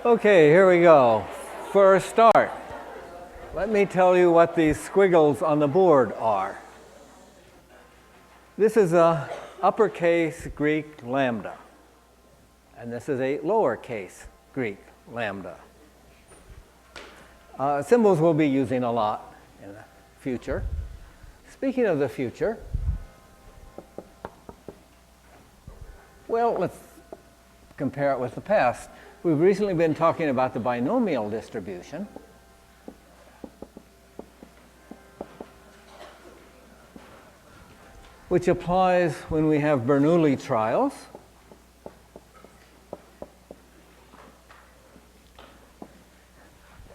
Okay, here we go. For a start, let me tell you what these squiggles on the board are. This is a uppercase Greek lambda, and this is a lowercase Greek lambda. Symbols we'll be using a lot in the future. Speaking of the future, well, let's compare it with the past. We've recently been talking about the binomial distribution. Which applies when we have Bernoulli trials.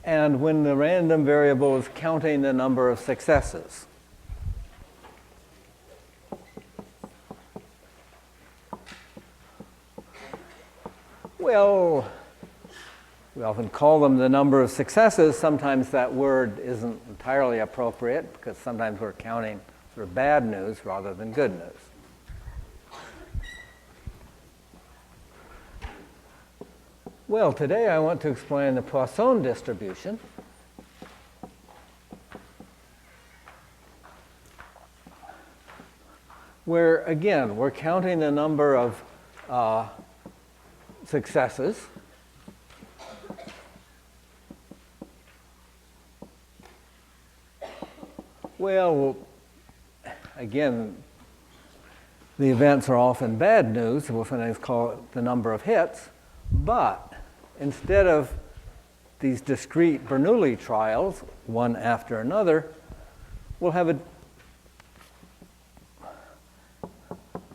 And when the random variable is counting the number of successes. Well, we often call them the number of successes. Sometimes that word isn't entirely appropriate because sometimes we're counting sort of bad news rather than good news. Well, today I want to explain the Poisson distribution. Where, again, we're counting the number of successes. Well, again, the events are often bad news. We'll sometimes call it the number of hits. But instead of these discrete Bernoulli trials, one after another, we'll have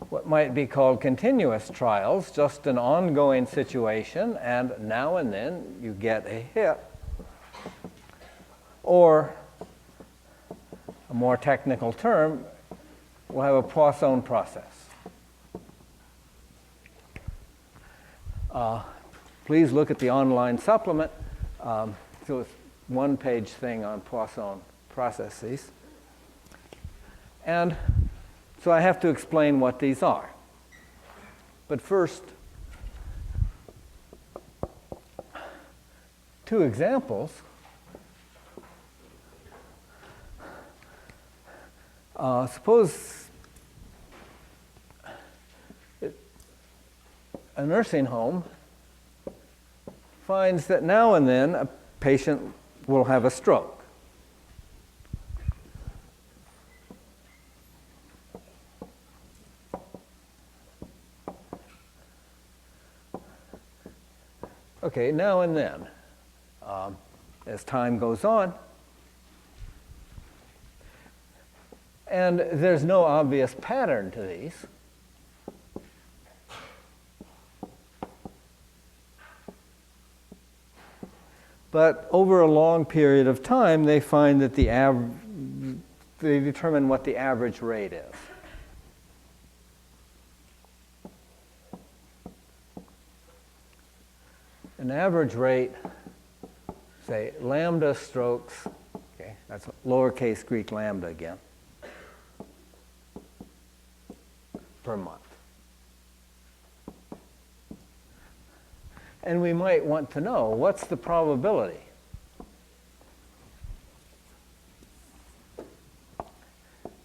what might be called continuous trials, just an ongoing situation, and now and then you get a hit. Or, a more technical term, we'll have a Poisson process. Please look at the online supplement. So it's one-page thing on Poisson processes. And so I have to explain what these are. But first, two examples. Suppose a nursing home finds that now and then a patient will have a stroke. Okay, now and then, as time goes on. And there's no obvious pattern to these. But over a long period of time, they find that they determine what the average rate is. An average rate, say, lambda strokes, okay, that's lowercase Greek lambda again, per month. And we might want to know, what's the probability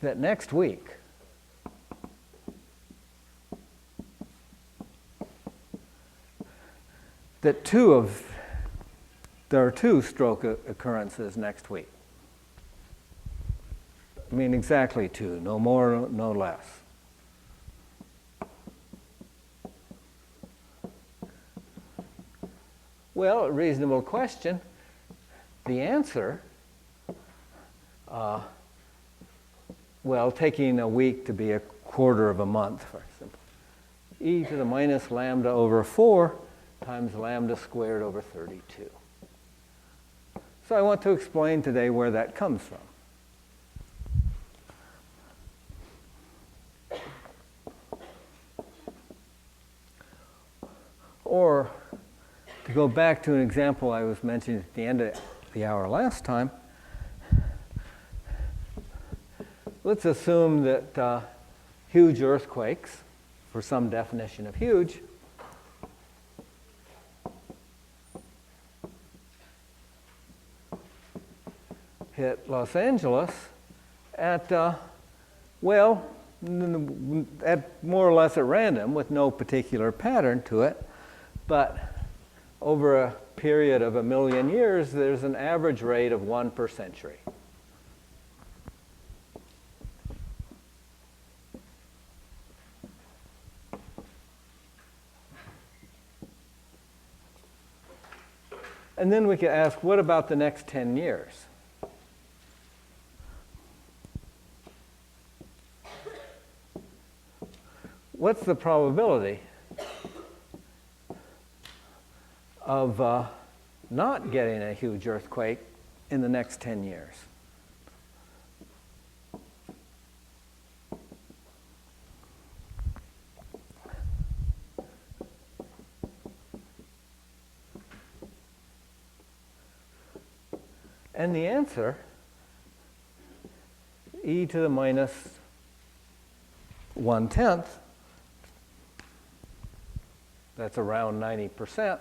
that next week that there are two stroke occurrences next week? I mean exactly two, no more, no less. Well, a reasonable question. The answer, well, taking a week to be a quarter of a month, for example, e to the minus lambda over 4 times lambda squared over 32. So I want to explain today where that comes from. Or, to go back to an example I was mentioning at the end of the hour last time, let's assume that huge earthquakes, for some definition of huge, hit Los Angeles at, well, at more or less at random with no particular pattern to it, but over a period of 1 million years, there's an average rate of 1 per century. And then we could ask, what about the next 10 years? What's the probability of not getting a huge earthquake in the next 10 years? And the answer, e to the minus 1/10, that's around 90%.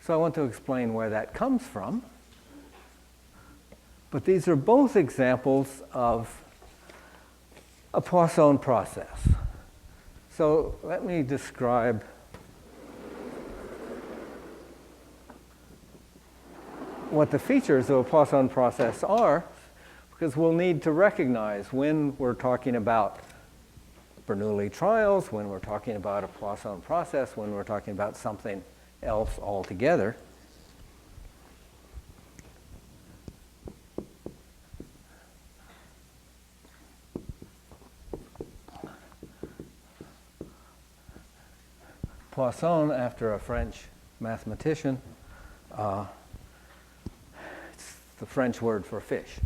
So I want to explain where that comes from. But these are both examples of a Poisson process. So let me describe what the features of a Poisson process are, because we'll need to recognize when we're talking about Bernoulli trials, when we're talking about a Poisson process, when we're talking about something else altogether. Poisson, after a French mathematician, it's the French word for fish.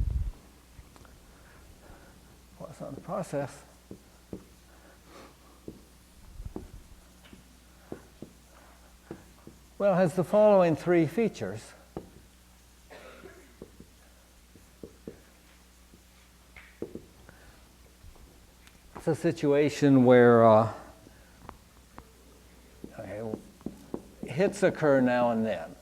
Poisson process. Well, has the following three features. It's a situation where hits occur now and then.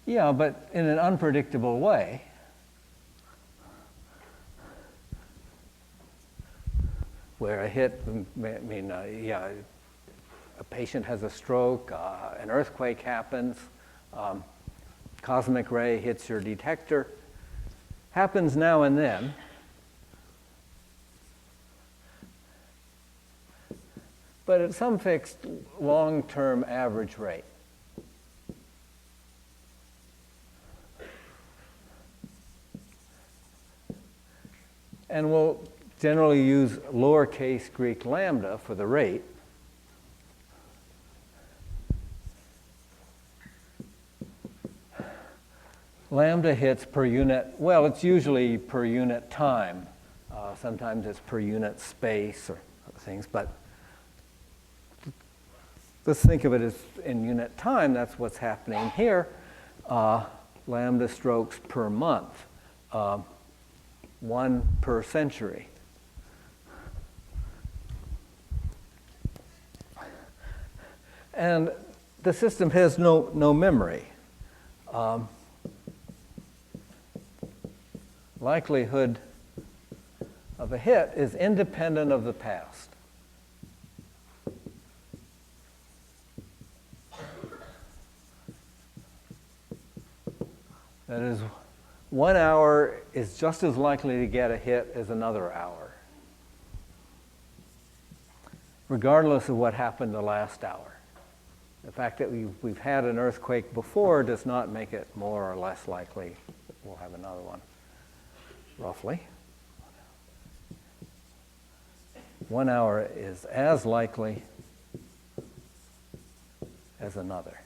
Yeah, but in an unpredictable way. Where a hit, a patient has a stroke, an earthquake happens, cosmic ray hits your detector. Happens now and then. But at some fixed long-term average rate. And we'll generally use lowercase Greek lambda for the rate. Lambda hits per unit, well, it's usually per unit time. Sometimes it's per unit space or other things, but let's think of it as in unit time. That's what's happening here. Lambda strokes per month, 1 per century. And the system has no memory. Likelihood of a hit is independent of the past. That is, 1 hour is just as likely to get a hit as another hour, regardless of what happened the last hour. The fact that we've had an earthquake before does not make it more or less likely that we'll have another one, roughly. 1 hour is as likely as another.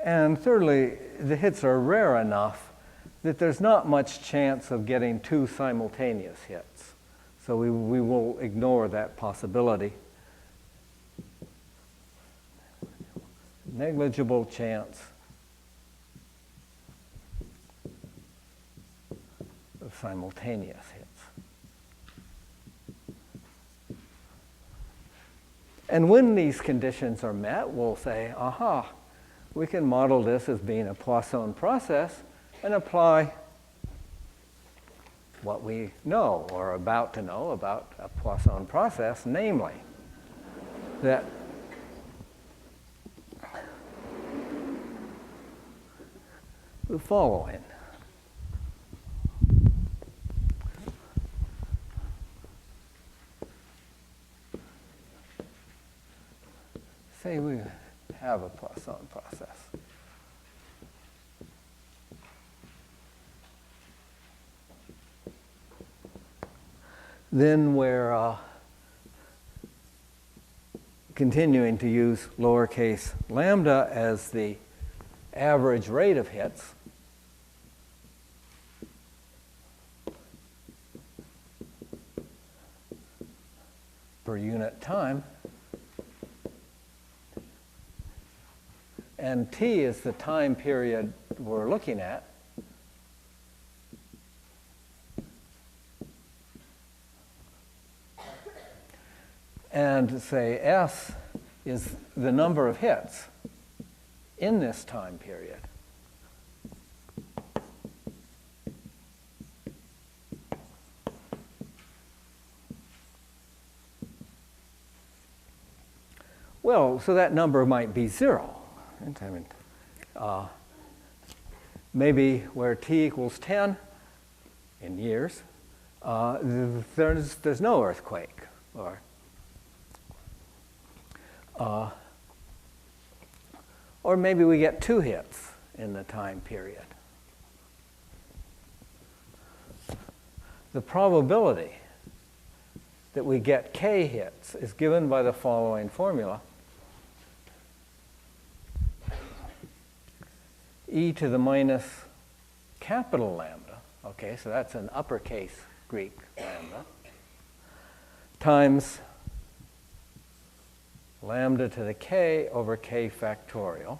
And thirdly, the hits are rare enough that there's not much chance of getting two simultaneous hits. So we will ignore that possibility. Negligible chance of simultaneous hits. And when these conditions are met, we'll say, aha, we can model this as being a Poisson process and apply what we know or are about to know about a Poisson process, namely that the following. Say we have a Poisson process. Then we're continuing to use lowercase lambda as the average rate of hits. Per unit time. And t is the time period we're looking at. And say S is the number of hits in this time period. Well, so that number might be 0. I mean, maybe where t equals 10 in years, there's no earthquake, or maybe we get 2 hits in the time period. The probability that we get k hits is given by the following formula. E to the minus capital lambda, okay, so that's an uppercase Greek lambda, times lambda to the k over k factorial,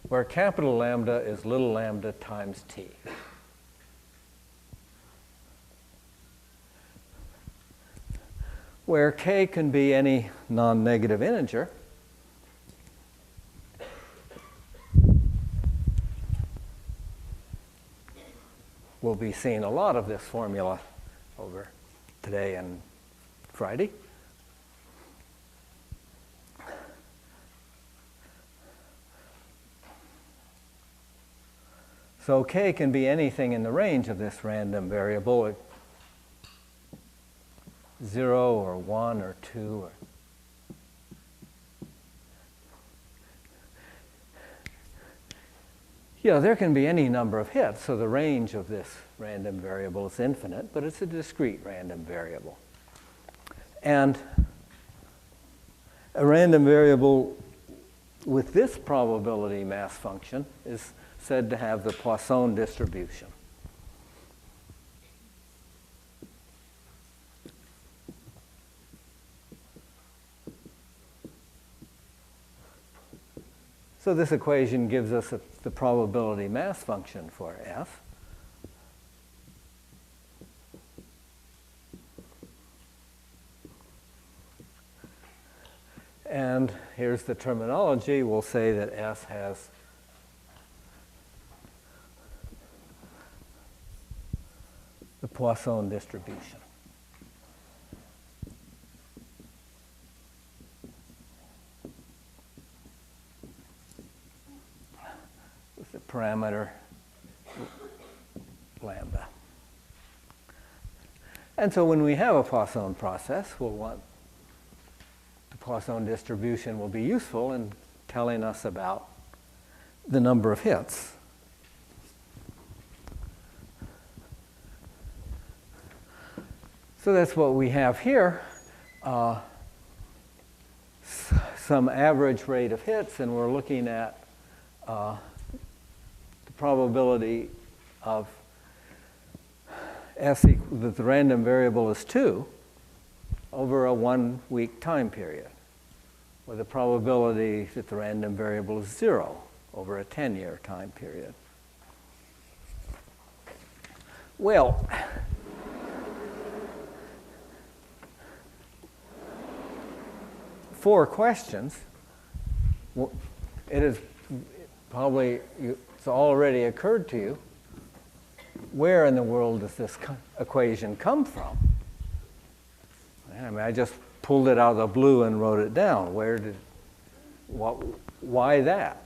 where capital lambda is little lambda times t. Where k can be any non-negative integer, we'll be seeing a lot of this formula over today and Friday. So k can be anything in the range of this random variable, 0 or 1 or 2 or there can be any number of hits, so the range of this random variable is infinite, but it's a discrete random variable. And a random variable with this probability mass function is said to have the Poisson distribution. So this equation gives us the probability mass function for F. And here's the terminology. We'll say that S has the Poisson distribution. With the parameter lambda. And so when we have a Poisson process, we'll want the Poisson distribution will be useful in telling us about the number of hits. So that's what we have here. Some average rate of hits, and we're looking at the probability of S that the random variable is 2 over a 1-week time period, where the probability that the random variable is 0 over a 10-year time period. Well, four questions. It is probably, it's already occurred to you, where in the world does this equation come from? I mean, I just pulled it out of the blue and wrote it down. Why that?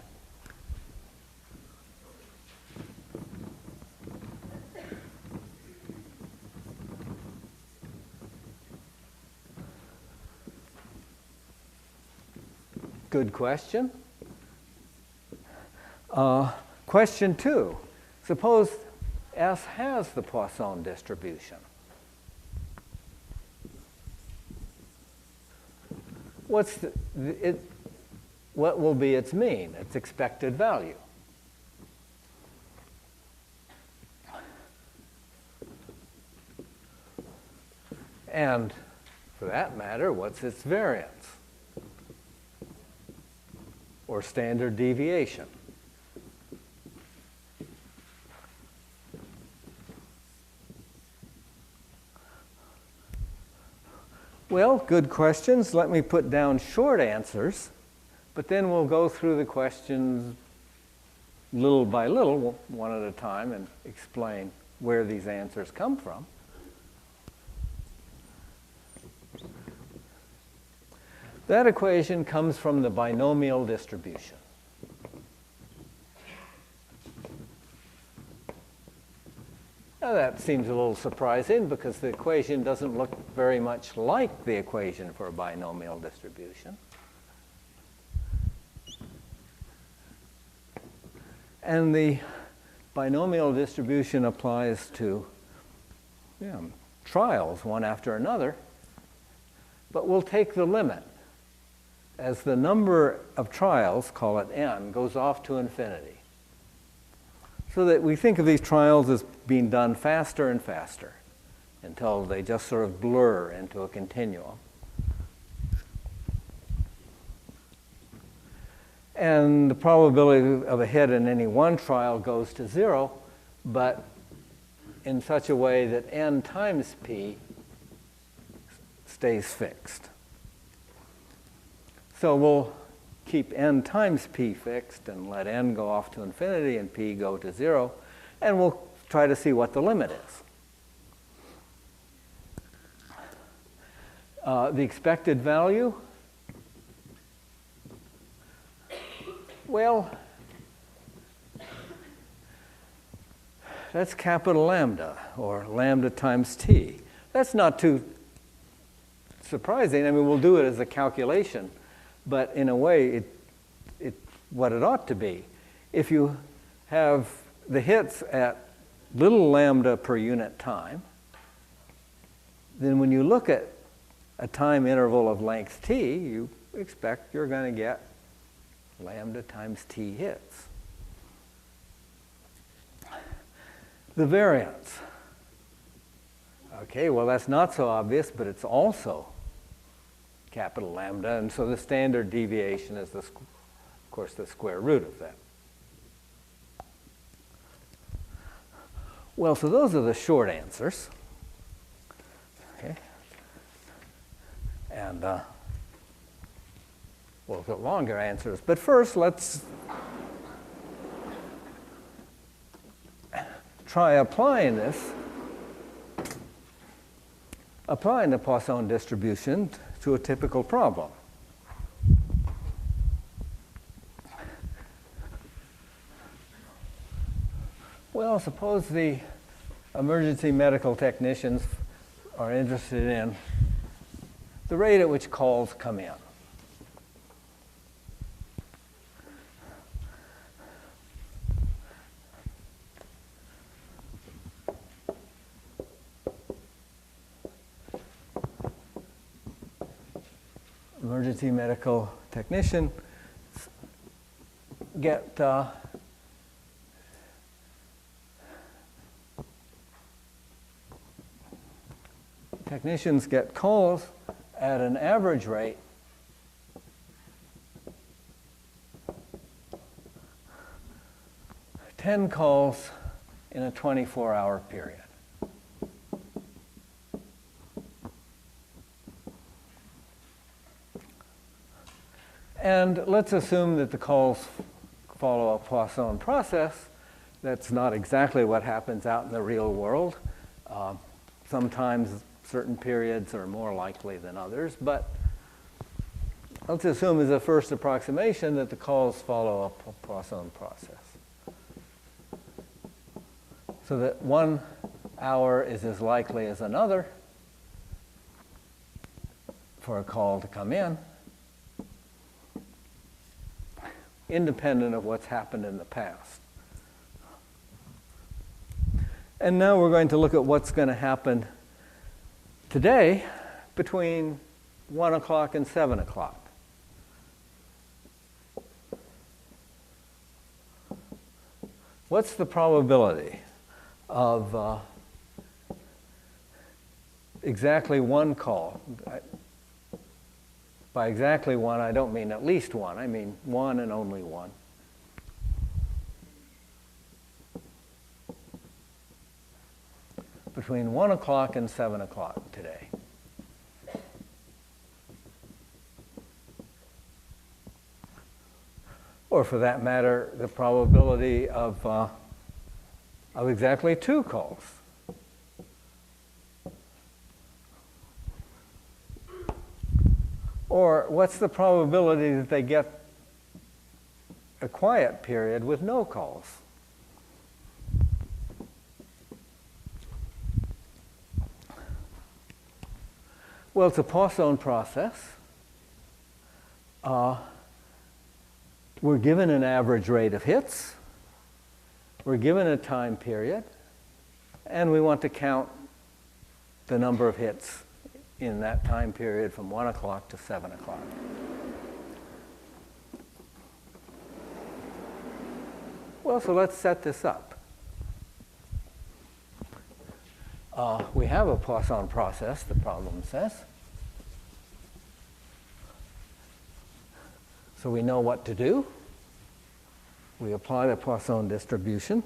Good question. Question 2. Suppose S has the Poisson distribution. What will be its mean, its expected value? And for that matter, what's its variance? Or standard deviation? Well, good questions. Let me put down short answers, but then we'll go through the questions little by little, one at a time, and explain where these answers come from. That equation comes from the binomial distribution. Now that seems a little surprising because the equation doesn't look very much like the equation for a binomial distribution. And the binomial distribution applies to trials one after another, but we'll take the limit. As the number of trials, call it n, goes off to infinity. So that we think of these trials as being done faster and faster until they just sort of blur into a continuum. And the probability of a hit in any one trial goes to 0, but in such a way that n times p stays fixed. So we'll keep n times p fixed and let n go off to infinity and p go to 0, and we'll try to see what the limit is. The expected value, well, that's capital lambda, or lambda times t. That's not too surprising. I mean, we'll do it as a calculation. But in a way, what it ought to be. If you have the hits at little lambda per unit time, then when you look at a time interval of length t, you expect you're going to get lambda times t hits. The variance. Okay, well, that's not so obvious, but it's also capital lambda, and so the standard deviation is, of course, the square root of that. Well, so those are the short answers. Okay. And we'll look at longer answers. But first, let's try applying the Poisson distribution to a typical problem. Well, suppose the emergency medical technicians are interested in the rate at which calls come in. Emergency medical technician get technicians get calls at an average rate of 10 calls in a 24-hour period. And let's assume that the calls follow a Poisson process. That's not exactly what happens out in the real world. Sometimes certain periods are more likely than others, but let's assume as a first approximation that the calls follow a Poisson process. So that 1 hour is as likely as another for a call to come in, independent of what's happened in the past. And now we're going to look at what's going to happen today between 1 o'clock and 7 o'clock. What's the probability of exactly one call? By exactly one, I don't mean at least one. I mean one and only one. Between 1 o'clock and 7 o'clock today. Or for that matter, the probability of exactly 2 calls. Or what's the probability that they get a quiet period with no calls? Well, it's a Poisson process. We're given an average rate of hits. We're given a time period. And we want to count the number of hits in that time period from 1 o'clock to 7 o'clock. Well, so let's set this up. We have a Poisson process, the problem says. So we know what to do. We apply the Poisson distribution.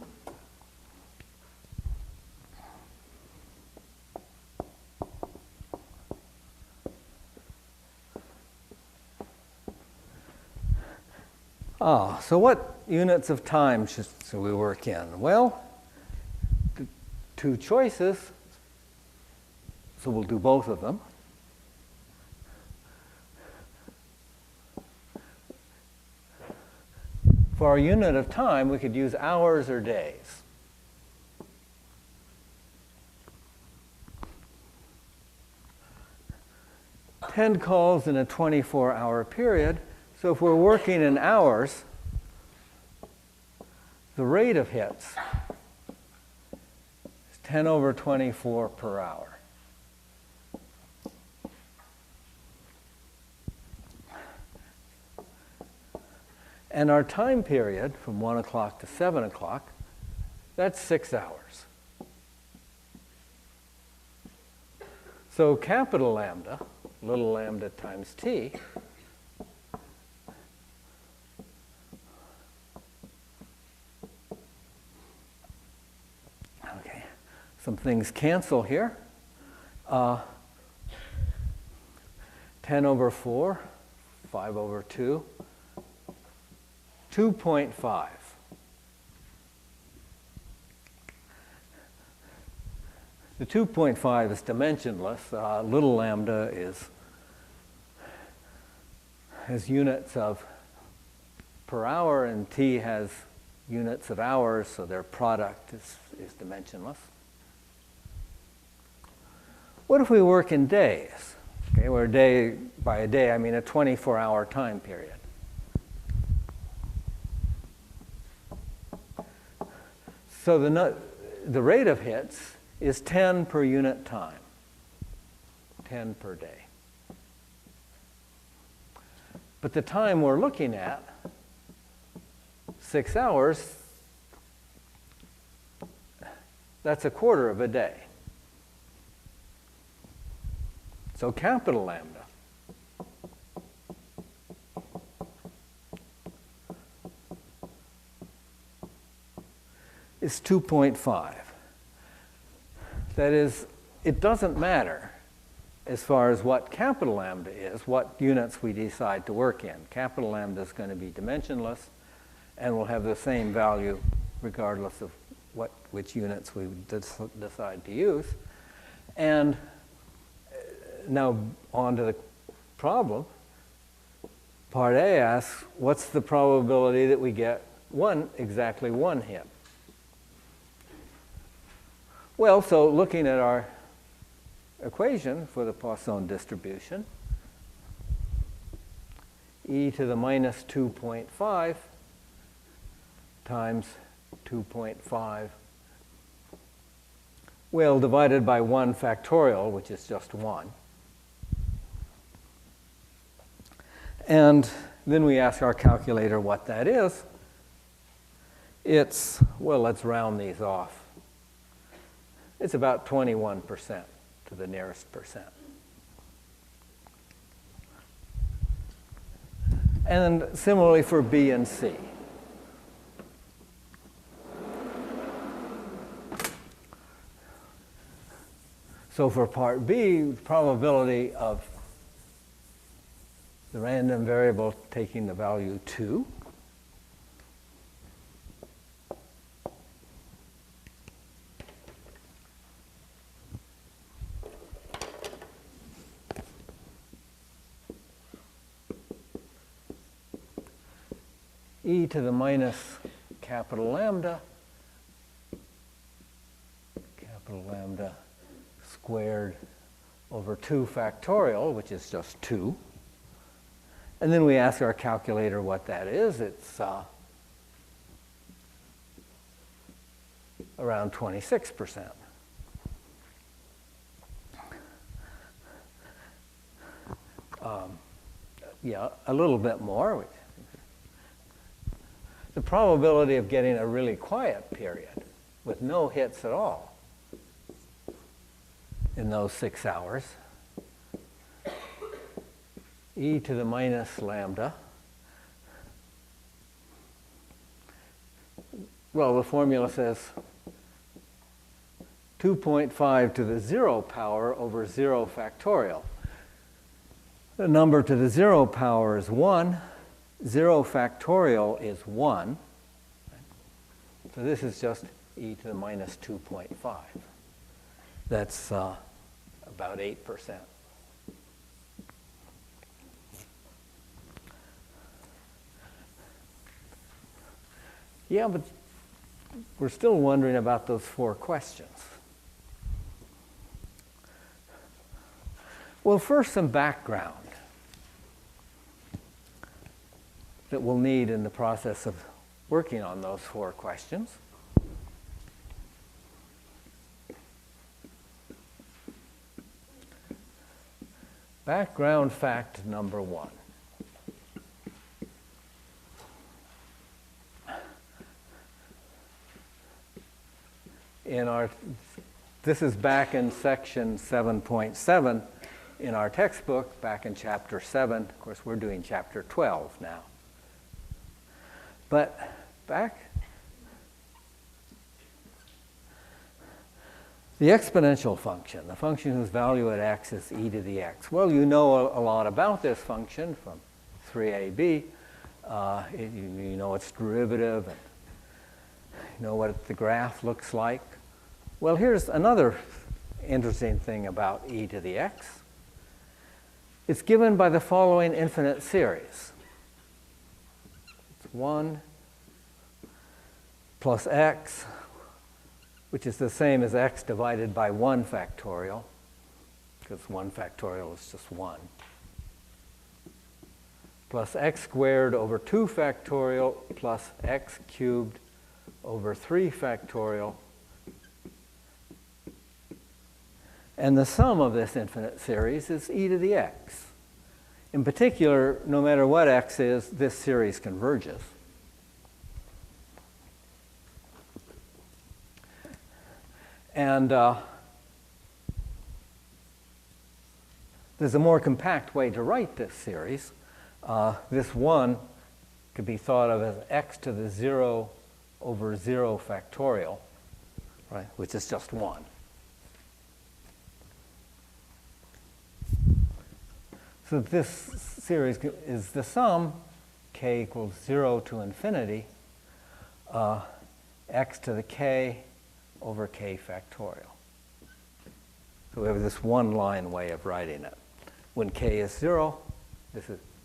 So what units of time should we work in? Well, the 2 choices, so we'll do both of them. For our unit of time, we could use hours or days. Ten calls in a 24-hour period. So if we're working in hours, the rate of hits is 10 over 24 per hour. And our time period from 1 o'clock to 7 o'clock, that's 6 hours. So capital lambda, little lambda times t, some things cancel here. 10 over 4, 5 over 2, 2.5. The 2.5 is dimensionless. Little lambda has units of per hour, and t has units of hours, so their product is dimensionless. What if we work in days? Okay, where by a day I mean a 24-hour time period. So the rate of hits is 10 per unit time, 10 per day. But the time we're looking at, 6 hours, that's a quarter of a day. So capital lambda is 2.5. That is, it doesn't matter as far as what capital lambda is, what units we decide to work in. Capital lambda is going to be dimensionless and will have the same value regardless of which units we decide to use. And now on to the problem. Part A asks, what's the probability that we get exactly one hit? Well, so looking at our equation for the Poisson distribution, e to the minus 2.5 times 2.5, well, divided by 1 factorial, which is just 1. And then we ask our calculator what that is. It's, well, let's round these off. It's about 21% to the nearest percent. And similarly for B and C. So for part B, the probability of the random variable taking the value 2. E to the minus capital lambda squared over 2 factorial, which is just 2. And then we ask our calculator what that is. It's around 26%. Yeah, a little bit more. The probability of getting a really quiet period with no hits at all in those 6 hours, e to the minus lambda. Well, the formula says 2.5 to the 0 power over 0 factorial. The number to the 0 power is 1. 0 factorial is 1. So this is just e to the minus 2.5. That's about 8%. Yeah, but we're still wondering about those 4 questions. Well, first some background that we'll need in the process of working on those 4 questions. Background fact number 1. This is back in section 7.7 in our textbook, back in chapter 7. Of course, we're doing chapter 12 now. But back, the exponential function, the function whose value at x is e to the x. Well, you know a lot about this function from 3ab. You know its derivative, and you know what the graph looks like. Well, here's another interesting thing about e to the x. It's given by the following infinite series. It's 1 plus x, which is the same as x divided by 1 factorial, because 1 factorial is just 1, plus x squared over 2 factorial plus x cubed over 3 factorial. And the sum of this infinite series is e to the x. In particular, no matter what x is, this series converges. And there's a more compact way to write this series. This 1 could be thought of as x to the 0 over 0 factorial, right, which is just 1. So this series is the sum, k equals 0 to infinity, x to the k over k factorial. So we have this one-line way of writing it. When k is 0,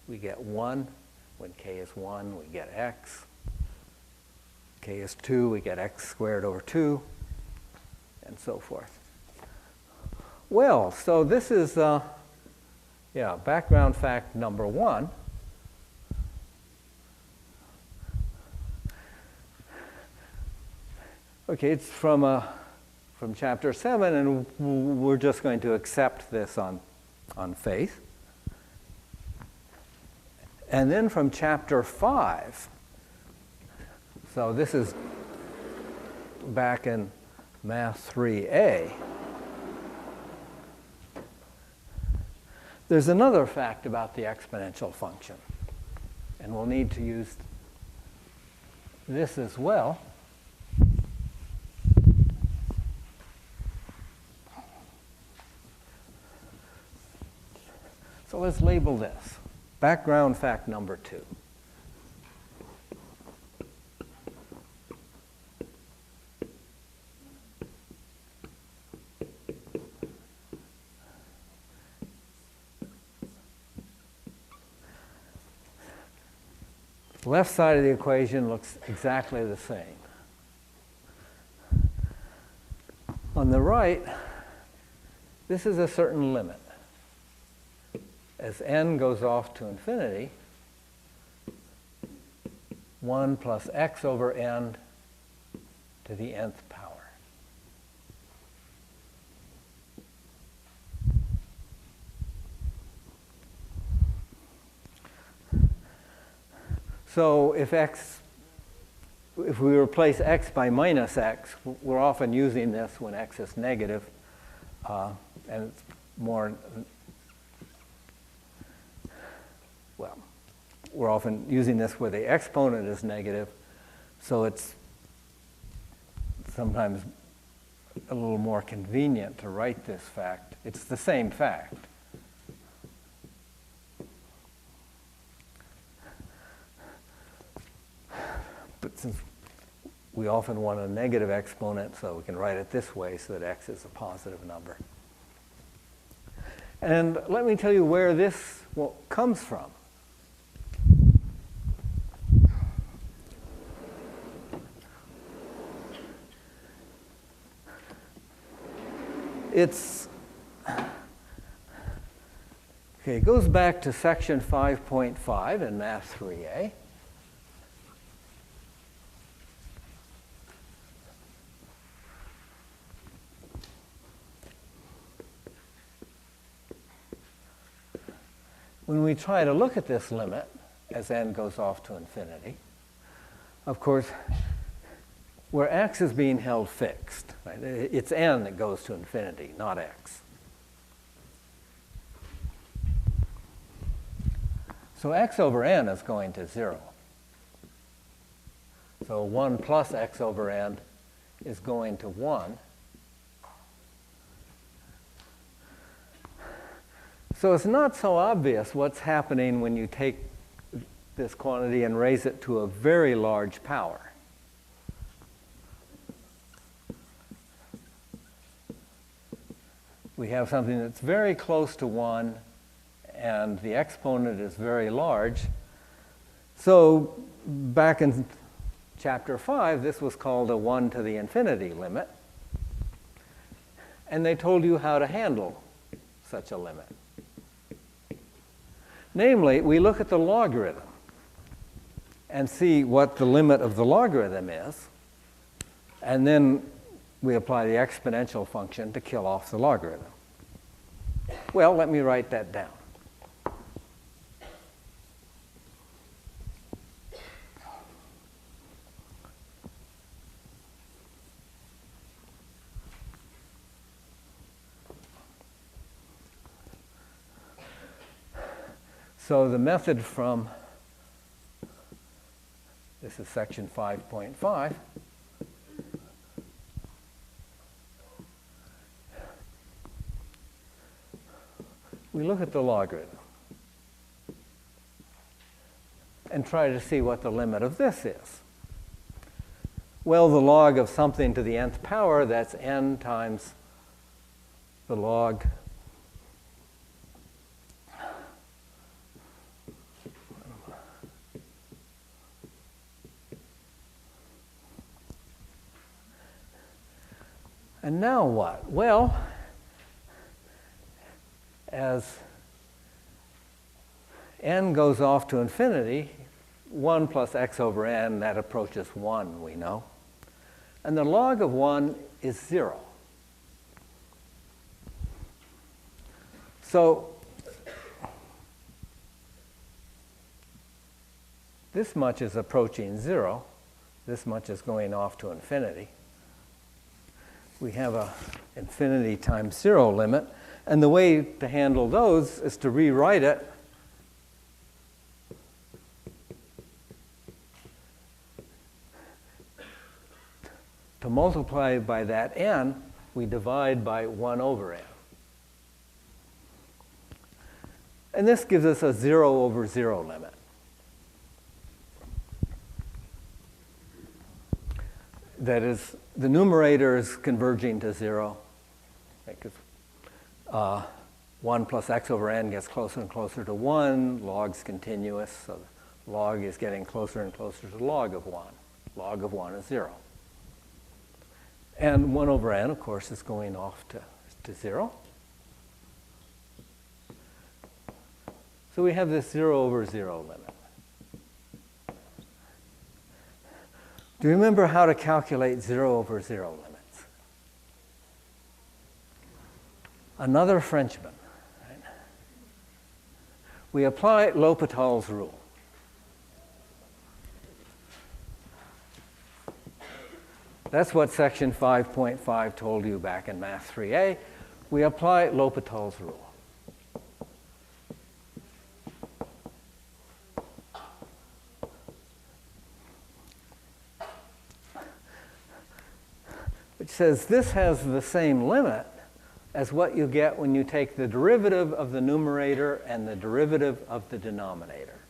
we get 1. When k is 1, we get x. K is 2, we get x squared over 2, and so forth. Well, so this is background fact number 1. Okay, it's from chapter 7, and we're just going to accept this on faith. And then from chapter 5, so this is back in Math 3A, there's another fact about the exponential function. And we'll need to use this as well. So let's label this background fact number 2. Left side of the equation looks exactly the same. On the right, this is a certain limit. As n goes off to infinity, 1 plus x over n to the nth power. So if we replace x by minus x, we're often using this when x is negative, and it's more, well, we're often using this where the exponent is negative, so it's sometimes a little more convenient to write this fact. It's the same fact. But since we often want a negative exponent, so we can write it this way so that x is a positive number. And let me tell you where this comes from. It goes back to section 5.5 in Math 3A. When we try to look at this limit as n goes off to infinity, of course, where x is being held fixed, right? It's n that goes to infinity, not x. So x over n is going to 0. So 1 plus x over n is going to 1. So it's not so obvious what's happening when you take this quantity and raise it to a very large power. We have something that's very close to 1, and the exponent is very large. So back in chapter 5, this was called a 1 to the infinity limit. And they told you how to handle such a limit. Namely, we look at the logarithm and see what the limit of the logarithm is, and then we apply the exponential function to kill off the logarithm. Well, let me write that down. So the method from, this is section 5.5, we look at the logarithm. and try to see what the limit of this is. Well, the log of something to the nth power, that's n times the log and now what? Well, as n goes off to infinity, 1 plus x over n, that approaches 1, we know. And the log of 1 is 0. So this much is approaching 0. This much is going off to infinity. We have a infinity times 0 limit. And the way to handle those is to rewrite it to multiply by that n, we divide by 1 over n. And this gives us a 0 over 0 limit. That is, the numerator is converging to 0. Because 1 plus x over n gets closer and closer to 1. Log's continuous, so the log is getting closer and closer to log of 1. Log of 1 is 0. And 1 over n, of course, is going off to 0. So we have this 0 over 0 limit. Do you remember how to calculate 0 over 0 limits? Another Frenchman. Right? We apply L'Hopital's rule. That's what section 5.5 told you back in Math 3A. We apply L'Hopital's rule. Which says this has the same limit as what you get when you take the derivative of the numerator and the derivative of the denominator.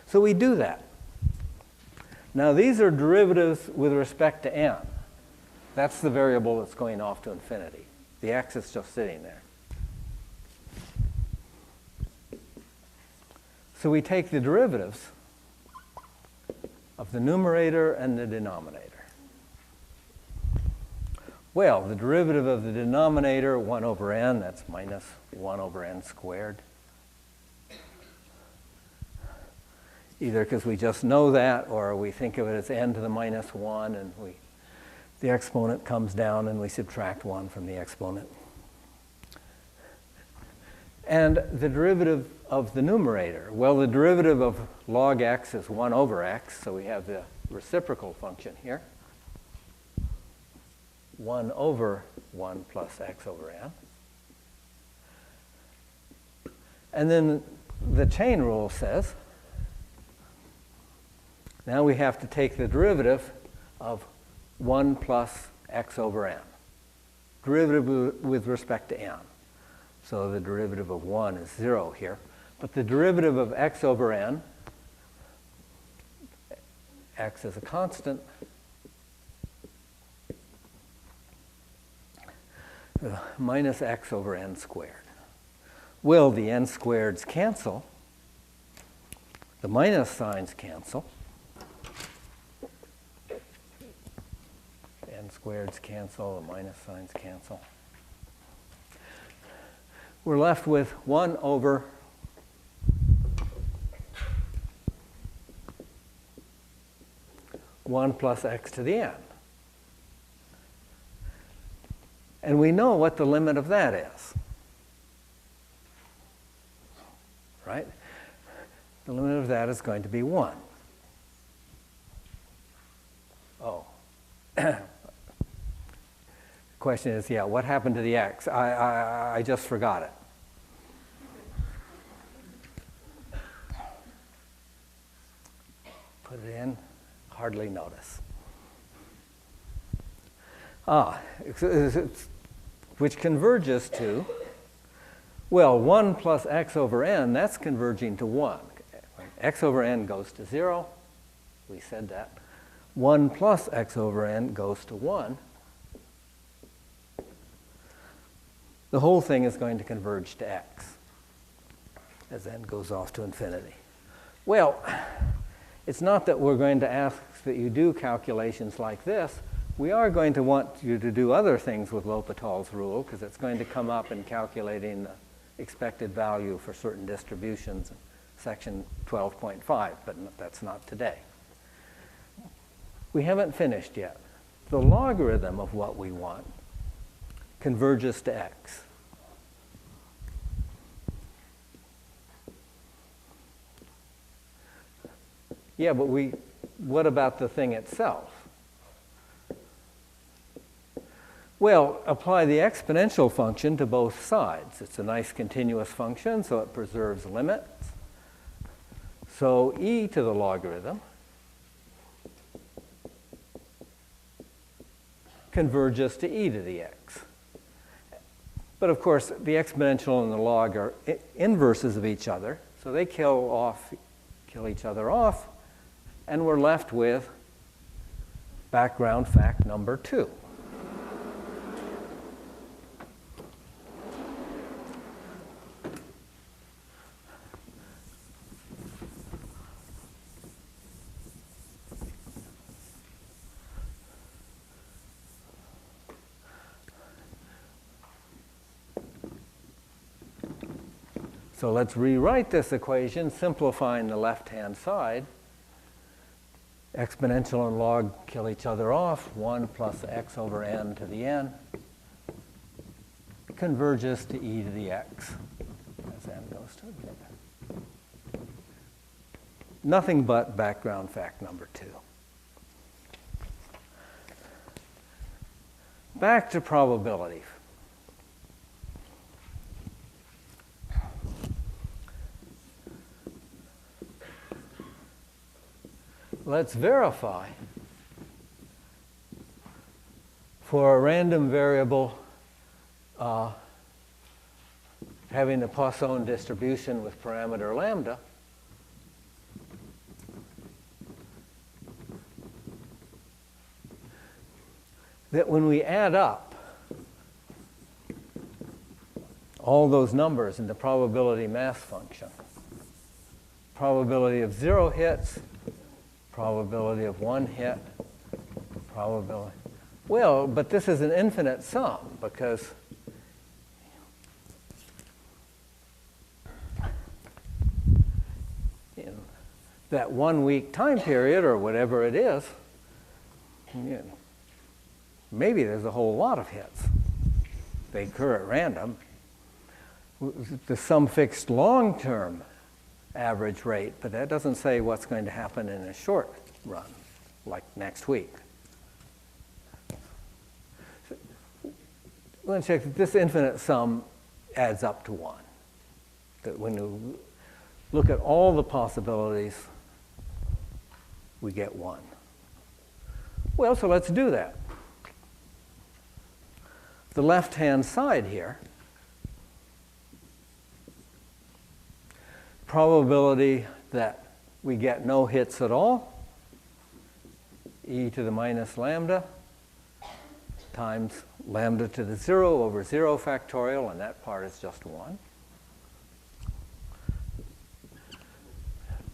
So we do that. Now these are derivatives with respect to n. That's the variable that's going off to infinity. The x is just sitting there. So we take the derivatives of the numerator and the denominator. Well, the derivative of the denominator, 1 over n, that's minus 1 over n squared. Either because we just know that, or we think of it as n to the minus 1, and the exponent comes down, and we subtract 1 from the exponent. And the derivative of the numerator. Well, the derivative of log x is 1 over x, so we have the reciprocal function here. 1 over 1 plus x over n. And then the chain rule says, now we have to take the derivative of 1 plus x over n. Derivative with respect to n. So the derivative of 1 is 0 here. But the derivative of x over n, x is a constant, minus x over n squared. Well, the n squareds cancel. The minus signs cancel. N squareds cancel, the minus signs cancel. We're left with 1 over one plus x to the n. And we know what the limit of that is. Right? The limit of that is going to be 1. Oh. Question is, yeah, what happened to the x? I just forgot it. Put it in, hardly notice. Which converges to, well, 1 plus x over n, that's converging to 1. x over n goes to 0. We said that. 1 plus x over n goes to 1. The whole thing is going to converge to x as n goes off to infinity. Well, it's not that we're going to ask that you do calculations like this. We are going to want you to do other things with L'Hopital's rule, because it's going to come up in calculating the expected value for certain distributions in section 12.5, but that's not today. We haven't finished yet. The logarithm of what we want converges to x. Yeah, but what about the thing itself? Well, apply the exponential function to both sides. It's a nice continuous function, so it preserves limits. So e to the logarithm converges to e to the x. But of course, the exponential and the log are inverses of each other, so they kill each other off, and we're left with background fact number 2. So let's rewrite this equation, simplifying the left-hand side. Exponential and log kill each other off. 1 plus x over n to the n converges to e to the x as n goes to infinity. Nothing but background fact number 2. Back to probability. Let's verify for a random variable having a Poisson distribution with parameter lambda, that when we add up all those numbers in the probability mass function, probability of 0 hits, probability of 1 hit, probability. Well, but this is an infinite sum, because in that 1 week time period, or whatever it is, maybe there's a whole lot of hits. They occur at random. The some fixed long-term average rate, but that doesn't say what's going to happen in a short run, like next week. So, we're going to check that this infinite sum adds up to 1. That when you look at all the possibilities, we get 1. Well, so let's do that. The left-hand side here, probability that we get no hits at all, e to the minus lambda times lambda to the 0 over 0 factorial, and that part is just 1.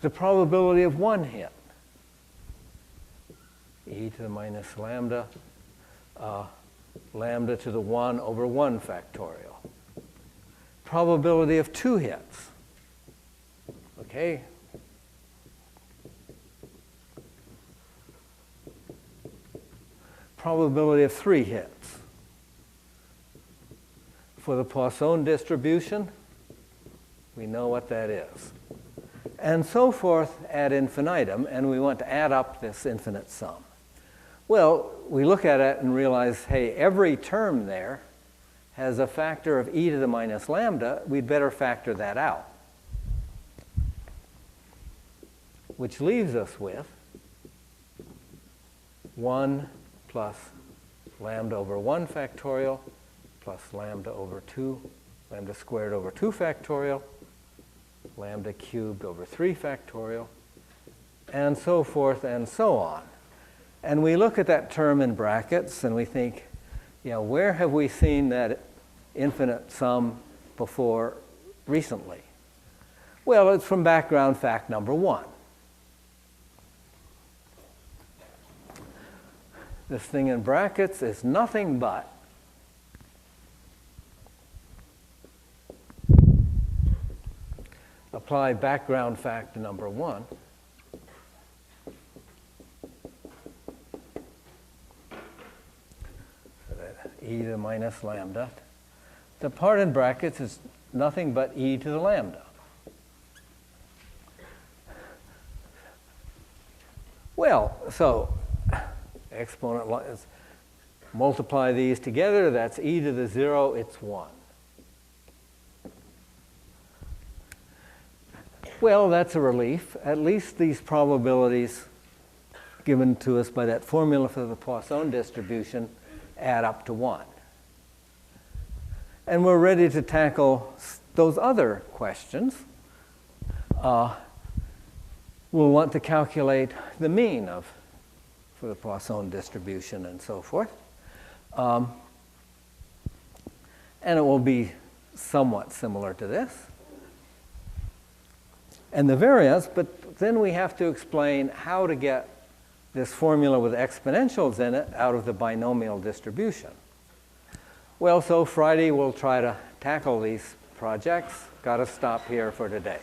The probability of 1 hit, e to the minus lambda, lambda to the 1 over 1 factorial. Probability of 2 hits, okay. Probability of 3 hits. For the Poisson distribution, we know what that is. And so forth ad infinitum, and we want to add up this infinite sum. Well, we look at it and realize, hey, every term there has a factor of e to the minus lambda. We'd better factor that out. Which leaves us with 1 plus lambda over 1 factorial plus lambda over 2, lambda squared over 2 factorial lambda cubed over 3 factorial, and so forth and so on. And we look at that term in brackets and we think, yeah, where have we seen that infinite sum before recently? Well, it's from background fact number 1. This thing in brackets is nothing but apply background fact number 1. So that e to the minus lambda. The part in brackets is nothing but e to the lambda. Well, so exponent is multiply these together, that's e to the 0, it's 1. Well, that's a relief. At least these probabilities given to us by that formula for the Poisson distribution add up to 1. And we're ready to tackle those other questions. We'll want to calculate the mean for the Poisson distribution and so forth. And it will be somewhat similar to this. And the variance, but then we have to explain how to get this formula with exponentials in it out of the binomial distribution. Well, so Friday we'll try to tackle these projects. Got to stop here for today.